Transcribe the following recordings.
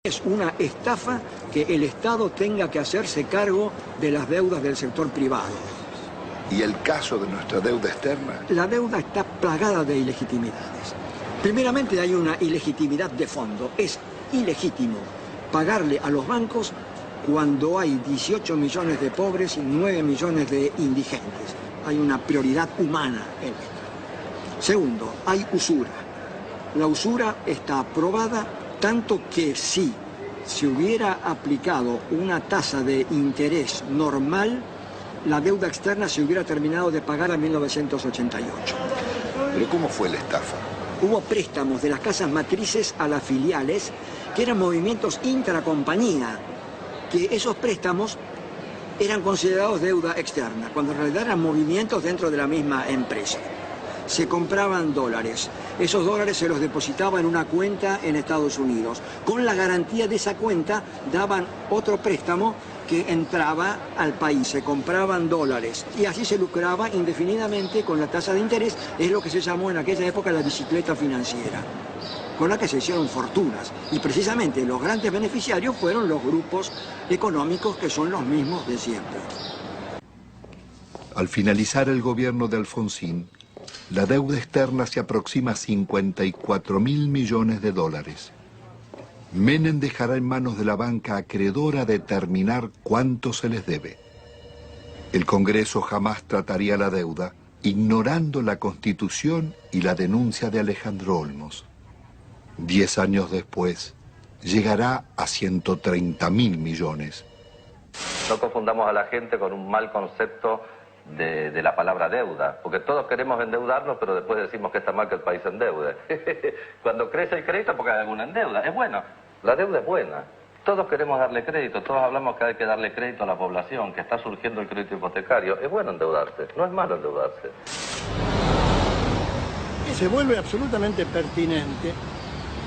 Es una estafa que el Estado tenga que hacerse cargo de las deudas del sector privado. ¿Y el caso de nuestra deuda externa? La deuda está plagada de ilegitimidades. Primeramente hay una ilegitimidad de fondo. Es ilegítimo pagarle a los bancos cuando hay 18 millones de pobres y 9 millones de indigentes. Hay una prioridad humana en esto. Segundo, hay usura. La usura está aprobada tanto que si se hubiera aplicado una tasa de interés normal, la deuda externa se hubiera terminado de pagar en 1988. ¿Pero cómo fue la estafa? Hubo préstamos de las casas matrices a las filiales, que eran movimientos intracompañía, que esos préstamos eran considerados deuda externa, cuando en realidad eran movimientos dentro de la misma empresa. Se compraban dólares. Esos dólares se los depositaba en una cuenta en Estados Unidos. Con la garantía de esa cuenta daban otro préstamo que entraba al país. Se compraban dólares y así se lucraba indefinidamente con la tasa de interés. Es lo que se llamó en aquella época la bicicleta financiera, con la que se hicieron fortunas. Y precisamente los grandes beneficiarios fueron los grupos económicos que son los mismos de siempre. Al finalizar el gobierno de Alfonsín, la deuda externa se aproxima a 54.000 millones de dólares. Menem dejará en manos de la banca acreedora determinar cuánto se les debe. El Congreso jamás trataría la deuda, ignorando la Constitución y la denuncia de Alejandro Olmos. 10 años después, llegará a 130.000 millones. No confundamos a la gente con un mal concepto de la palabra deuda, porque todos queremos endeudarnos, pero después decimos que está mal que el país se endeude. Cuando crece el crédito porque hay alguna endeuda, es bueno, la deuda es buena. Todos queremos darle crédito, todos hablamos que hay que darle crédito a la población, que está surgiendo el crédito hipotecario. Es bueno endeudarse, no es malo endeudarse. Se vuelve absolutamente pertinente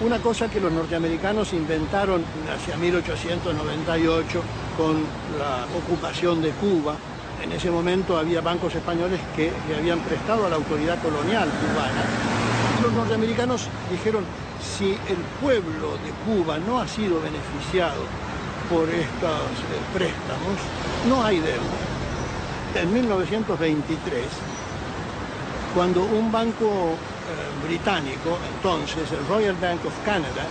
una cosa que los norteamericanos inventaron hacia 1898 con la ocupación de Cuba. En ese momento había bancos españoles que le habían prestado a la autoridad colonial cubana. Los norteamericanos dijeron, si el pueblo de Cuba no ha sido beneficiado por estos préstamos, no hay deuda. En 1923, cuando un banco británico, entonces el Royal Bank of Canada,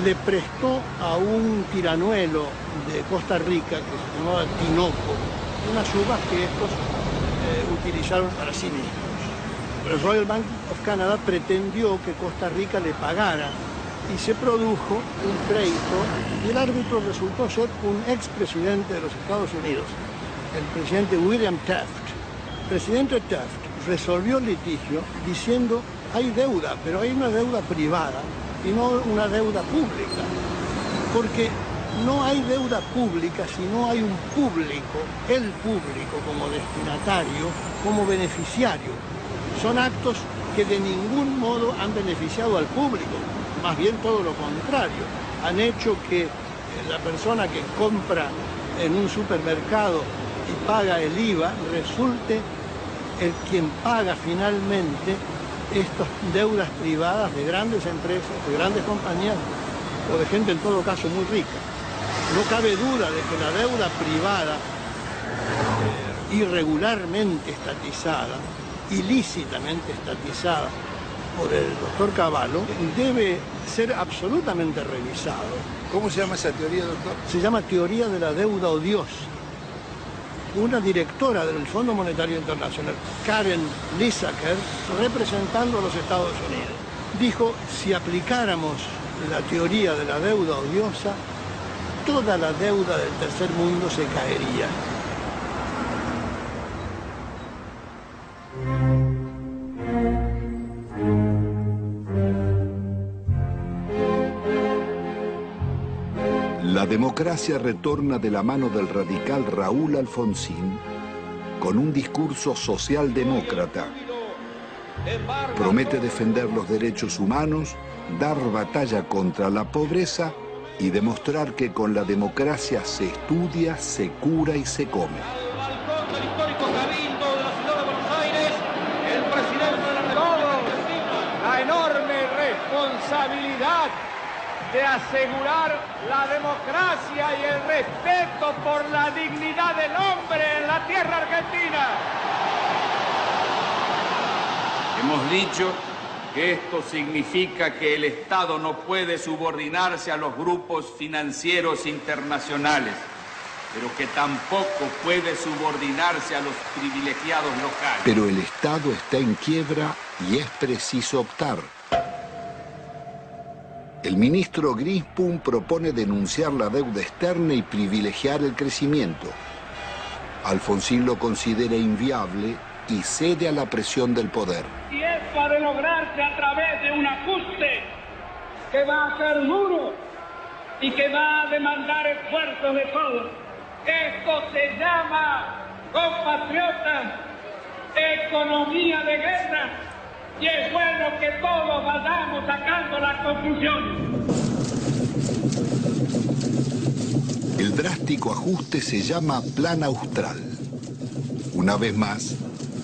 le prestó a un tiranuelo de Costa Rica que se llamaba Tinoco unas uvas que estos utilizaron para sí mismos. Pero el Royal Bank of Canada pretendió que Costa Rica le pagara y se produjo un crédito y el árbitro resultó ser un expresidente de los Estados Unidos, el presidente William Taft. El presidente Taft resolvió el litigio diciendo hay deuda, pero hay una deuda privada y no una deuda pública, porque no hay deuda pública si no hay un público, el público como destinatario, como beneficiario. Son actos que de ningún modo han beneficiado al público, más bien todo lo contrario. Han hecho que la persona que compra en un supermercado y paga el IVA resulte el quien paga finalmente estas deudas privadas de grandes empresas, de grandes compañías o de gente en todo caso muy rica. No cabe duda de que la deuda privada, irregularmente estatizada, ilícitamente estatizada por el doctor Cavallo, debe ser absolutamente revisado. ¿Cómo se llama esa teoría, doctor? Se llama teoría de la deuda odiosa. Una directora del Fondo Monetario Internacional, Karen Lissaker, representando a los Estados Unidos, dijo, si aplicáramos la teoría de la deuda odiosa, toda la deuda del tercer mundo se caería. La democracia retorna de la mano del radical Raúl Alfonsín con un discurso socialdemócrata. Promete defender los derechos humanos, dar batalla contra la pobreza y demostrar que con la democracia se estudia, se cura y se come. Al balcón del histórico Cabildo de la ciudad de Buenos Aires, el presidente de la República Argentina, la enorme responsabilidad de asegurar la democracia y el respeto por la dignidad del hombre en la tierra argentina. Hemos dicho que esto significa que el Estado no puede subordinarse a los grupos financieros internacionales, pero que tampoco puede subordinarse a los privilegiados locales. Pero el Estado está en quiebra y es preciso optar. El ministro Grinspoon propone denunciar la deuda externa y privilegiar el crecimiento. Alfonsín lo considera inviable y cede a la presión del poder. Y esto ha de lograrse a través de un ajuste que va a ser duro y que va a demandar esfuerzos de todos. Esto se llama, compatriotas, economía de guerra, y es bueno que todos vayamos sacando las conclusiones. El drástico ajuste se llama Plan Austral. Una vez más,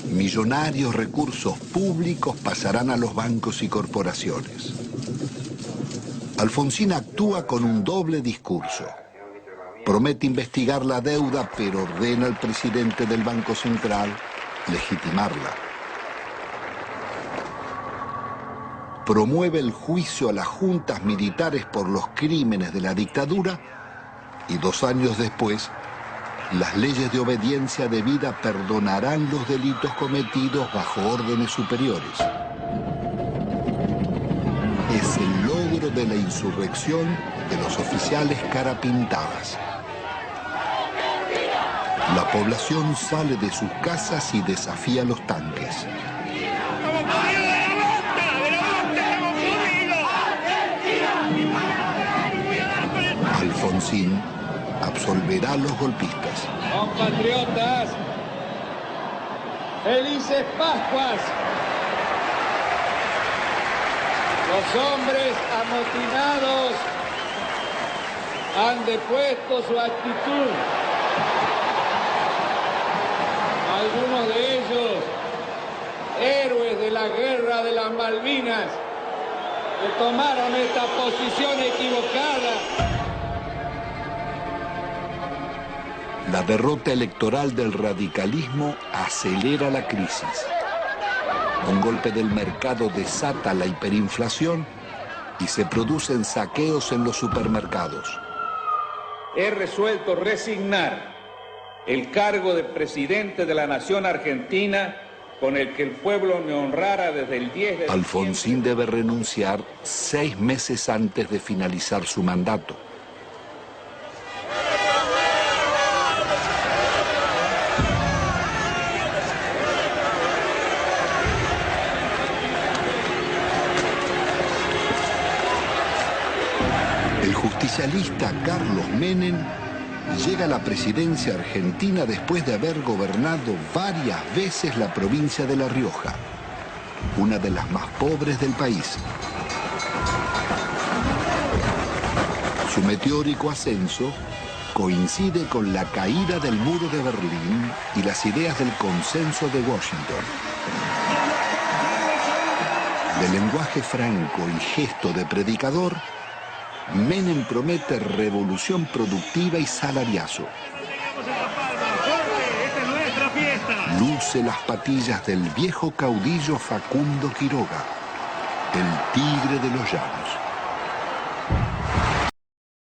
millonarios recursos públicos pasarán a los bancos y corporaciones. Alfonsín actúa con un doble discurso. Promete investigar la deuda, pero ordena al presidente del Banco Central legitimarla. Promueve el juicio a las juntas militares por los crímenes de la dictadura y 2 años después, las leyes de obediencia debida perdonarán los delitos cometidos bajo órdenes superiores. Es el logro de la insurrección de los oficiales carapintadas. La población sale de sus casas y desafía los tanques. Alfonsín absolverá a los golpistas. Compatriotas, felices Pascuas. Los hombres amotinados han depuesto su actitud. Algunos de ellos, héroes de la guerra de las Malvinas, que tomaron esta posición equivocada. La derrota electoral del radicalismo acelera la crisis. Un golpe del mercado desata la hiperinflación y se producen saqueos en los supermercados. He resuelto resignar el cargo de presidente de la nación argentina con el que el pueblo me honrara desde el 10 de diciembre. Alfonsín debe renunciar 6 meses antes de finalizar su mandato. El justicialista Carlos Menem llega a la presidencia argentina después de haber gobernado varias veces la provincia de La Rioja, una de las más pobres del país. Su meteórico ascenso coincide con la caída del muro de Berlín y las ideas del consenso de Washington. De lenguaje franco y gesto de predicador, Menem promete revolución productiva y salariazo. Luce las patillas del viejo caudillo Facundo Quiroga, el tigre de los llanos.